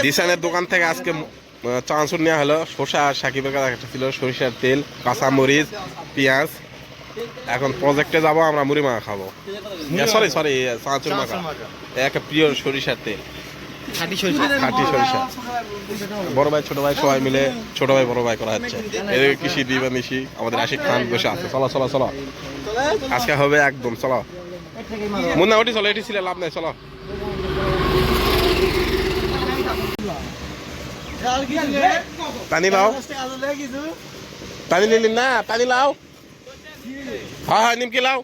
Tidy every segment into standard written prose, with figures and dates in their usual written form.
দিশানের দোকান থেকে আজকে চানাচুর নেওয়া হলো, শসা আর সাকিবের কাছে একটা ছিল সরিষার তেল, কাঁচামরিচ, পেঁয়াজ। এখন প্রজেক্টে যাব, আমরা মুড়ি মাখা খাবো। সরি চানাচুর মাখা, একটা প্রিয় সরিষার তেল, খাঁটি সরিষা। বড় ভাই ছোট ভাই সবাই মিলে, ছোট ভাই বড় ভাই করা হচ্ছে। এদিকে কৃষি দিবানিশি আমাদের আশিক খান বসে আছে। চলো চলো চলো, আজকে হবে একদম। চলো মুন্না, ওটি চলো, এটি ছিল লাভ নাই, চলো। পানি লাও, পানি নিলি না? পানি লাও, হ্যাঁ নিমকি লাও।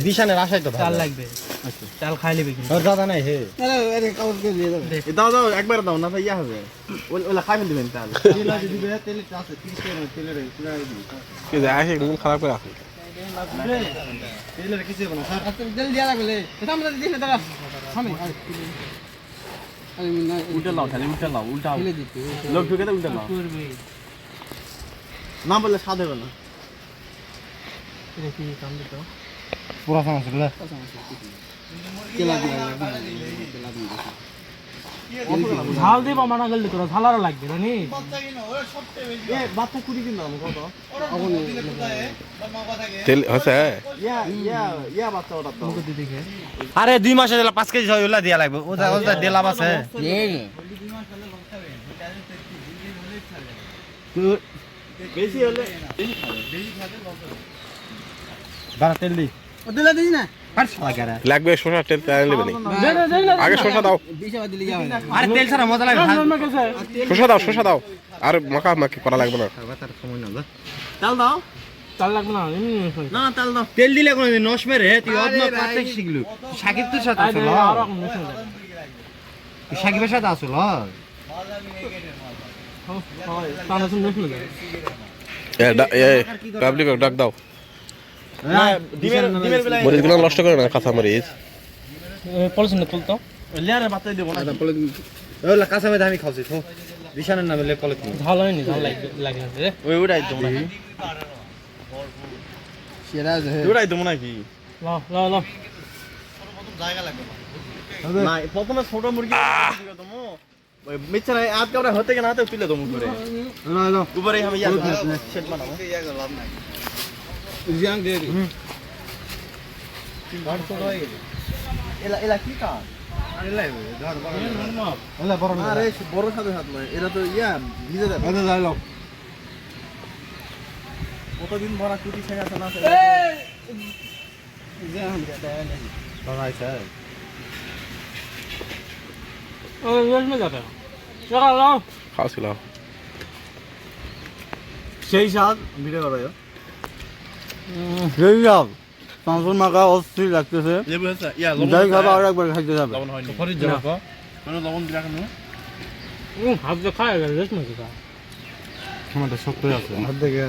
বিশানের আশাই তো চাল লাগবে, চাল খাই লিবি দাদা নাই হে দাও দাও একবার দাও না, ইয়া হবে ওলা খাই ফেল দিবেন চাল দিবে। তেল আছে 30 টাকা তেলের কি যায় আসে মুখ খারাপ করে আসে। তেলের কিছু হবে না স্যার, তেল দিয়া লাগবে। এটা আমরা দিলে দাদা সামনে উল্টা লাও, খালি উল্টা লাও, উল্টা ফেলে দিতে লোক ঢুকে তো উল্টা লাও করবে। না বললে স্বাদ হবে না। এটা কি কাম দিত? পুরা সমস্যা রে কেলা দিয়া ঝাল দিবা মানা গেলে তোরা ঝাল আরো লাগবে জানি। এ বাচ্চা কুড়ি দিন দাম কত তেল হচ্ছে ইয়া বাচ্চা ওটা তো দেখে আরে 2 মাসে দিলা 5 কেজি হইলা দিয়া লাগবে। ওটা ওটা দেলাম আছে বেশি হলে বারা তেল দি ও দিলা দিস না লাগবে। শসা তেল নেবে আগে, শসা দাও। আরে তেল ছাড়া মজা লাগে। শসা দাও আর মাখা মাখি করা লাগবে না। তেল দাও, চাল লাগবে না। না তেল দাও। তেল দিলে কোন নস মেরে তুই অদমা পারতে শিখলু। সাকিব তোর সাথে আসলো, সাকিবের সাথে আসলো। পাবলিক ডাক দাও। না ডিমের বেলা মরিচগুলো নষ্ট করে না, কাঁচা মরিচ। পলিসিন তুলতো লেয়ারে বাতাই দেব না। ওলা কাঁচা মেদা আমি খাওছি তো বিশানের নামে লে কলে কি ঝাল হয়নি, ঝাল লাগে না রে। ওই উড়াই দেব না, সেরা আছে উড়াই দেব নাকি? লাও লাও লাও জায়গা লাগবে না। প্রথমে ছোট মুরগি দিও তুমি ওই মিছরা আট কাবড়া হতে কেনা হাতে তুলে দমু করে না না উপরে আমি ইয়া সেট বানাবো। ইয়া লাভ নাই জিয়াং দে ঘর ছোট হয়ে গেল। এলা কি কাজ? আরে লাইবে ধর বড় এলা বড় না। আরে বড় সাথে হাত নয়, এরা তো ইয়া ভিজে যাবে। আচ্ছা যাই লোক কতদিন ভরা কুটি ছেড়ে আছে না আছে। জিয়াং দে ভাই স্যার ও ইয়েস মে যাবে লাও লাও খাওয়াছিল সেই স্বাদ ভিডিও করো সেই স্বাদ চানাচুর মাখা অস্থির লাগতেছে। যাই খাবা আর একবার খাইতে যাবে। লবণ দিলা কেন? হাত দিয়ে খায় গেল রেস মে যা আমারটা শক্ত আছে হাত দেখে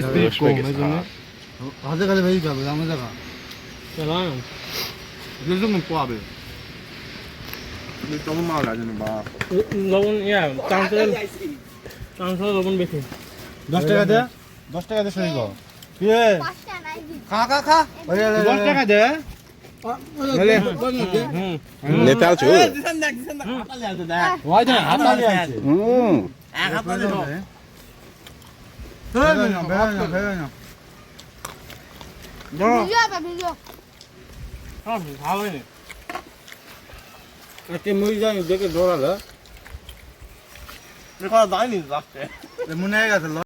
স্পিড কম এই জন্য হাতে খালি ভেজে যাবে আমরা দেখা চলাম যেরকম পাবে কেমন মাল লাগে না বা লবণ ইয়া চানাচুর লবণ বেশি 10 টাকা দে 10 টাকা দে শুনি গো কি রে খা খা খা 10 টাকা দে নেতা আছো ওই দে হাতালি আছে এক হাতালি দাও ভালো হয়নি মুই যাই দেখে দৌড়ালে দেখা যায়নি লাস্টে মনে হয়ে গেছে।